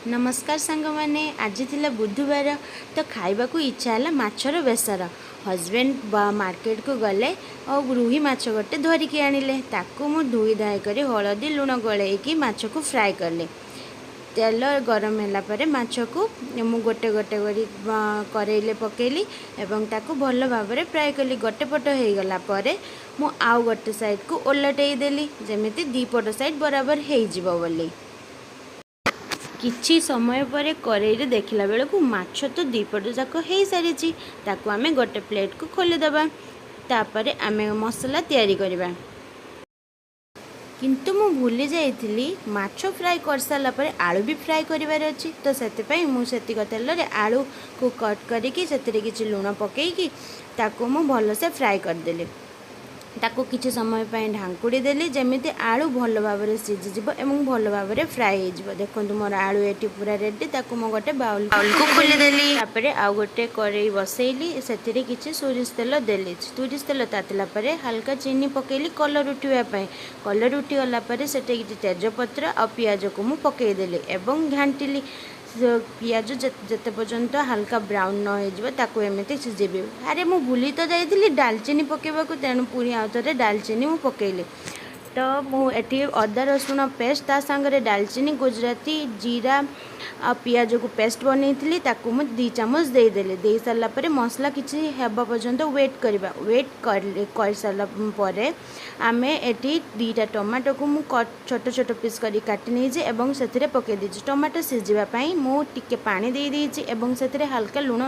नमस्कार सांग मैंने आज थिला बुधवार तो खाइबा को इच्छा है माछर बेसर हजबैंड मार्केट को गले और रूही माछ गोटे धरिकी आनिले ताकू मु धोई धाई कर हलदी लुण गलैकी माछ को फ्राए कले तेल गरम होला परे माछ को मु गोटे गोटे करेले पकेली एवं ताकू भल भाव में फ्राए कली गोटे पट हो गला परे मु आउ गोटे साइड को ओलटई देली जेमिति दी पट साइड बराबर हो जिवो बोली किछि समय पर करेई देखला बेल को माछ तो दीपट जाक हो सारी ताकू आमे गोटे प्लेट को खोलीदबा तापर आमे मसला तैयारी करबा किंतु मु भूली जाइथिली माछ फ्राए कर साला पर आलू भी फ्राए करिवार अछि तो सेते पई मु सेति तेल रे आलू को कट करिकि सेतिरे किछि लूण पकेइकि ताकू मु भल से फ्राए कर देली ताकू किछि समय पई ढांकुड़ी देली जेमिति आलू भल भाव में सिझी जिवो एवं भल भाव में फ्राए हो जिवो देखंतु मोर आलू एटी पूरा रेडी ताकू मो गोटे बाउल को खोली देली तापर आउ गोटे करेई बसैली सेतिरे किछि सोरिष तेल देली सोरिष तेल तातिला परे हल्का चीनी पकेली कलर उठिबा पई कलर उठी गला परे सेटे किछि तेजपत्र आ पियाज को मु पकेई देली एवं घांटिली पियाज जिते पर्यंत हल्का ब्राउन न हो एमती सिझेबी अरे मु भूली तो जाइली डालचीनी पकेबा को तेणु पुणी आउ थे डालचीनी मु पकेली तो मुझे अदा रसुण पेस्ट ता सांगरे डालचीनी गुजराती जीरा आ पियाज को पेस्ट बनई ताकू मु 2 चामच देदेली दे सारा पर मसला किसी हेबा पर्यंत वेट करवा वेट कर सारा पर आमे एटी 2टा टमाटो को मु छोट छोट पीस करी काटी नहीं एवं से पकई देछि टमाटो सिझापी मुझे पानी दे देछि एवं से हल्का लुण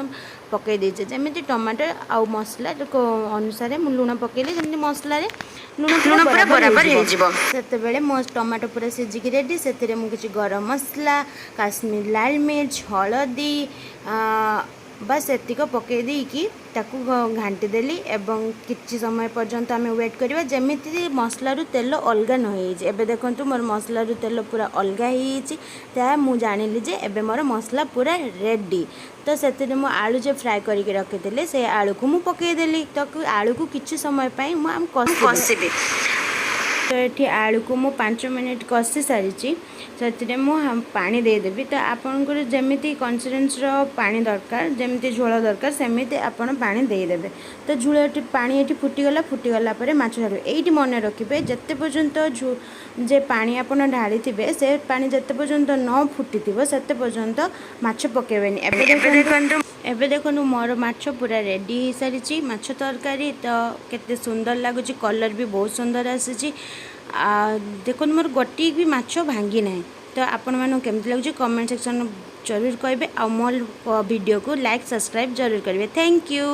पकई देछि जेमिति टमाटो आउ मसला अनुसार मु लुण पकेली जेमिति मसला लुण बराबर से बेले मो टमाटो पूरा सिझिकी रेडी से किसी गरम मसला काश्मीर लाल मिर्च हलदी बस एतिक पकई देकी ताकू घांटी देली एवं किछि समय पर्यंत आमे वेट करबा जेमिति मसलारू तेल अलग न होई एबे देखंतु मोर मसलारू तेल पूरा अलग होई ता मु जानिली जे एबे मोर मसला पूरा रेडी तो से मु आलू जे फ्राए करके रखिदेली से आलू को मु पकई देली तो आलू को किछि समय पई मु आम कसिबी तो ये आलू को मु 5 मिनट कषि सारी से पानी देदेवि तो आपंकर जमी कंसिस्टेंस पानी दरकार जमी झोल दरकार सेमती आपण पानी देदेवे तो झोल पानी ये फुटीगला माछ छाड़ ये मन रखिए जिते पर्यंत जे पानी आप ढाली थे से पानी जिते पर्यंत न फुटी से पर्यंत माछ पकेबेनी एबे देखो मोर माछ पूरा रेडी हो सारी माछ तरकारी तो केते सुंदर लगुच कलर भी बहुत सुंदर आसी देखो मोर गोटी भी माछ भांगी ना तो आपण मानू केमती लगुच कमेंट सेक्शन जरूर कहे आ मोर वीडियो को लाइक सब्सक्राइब जरूर करेंगे थैंक यू।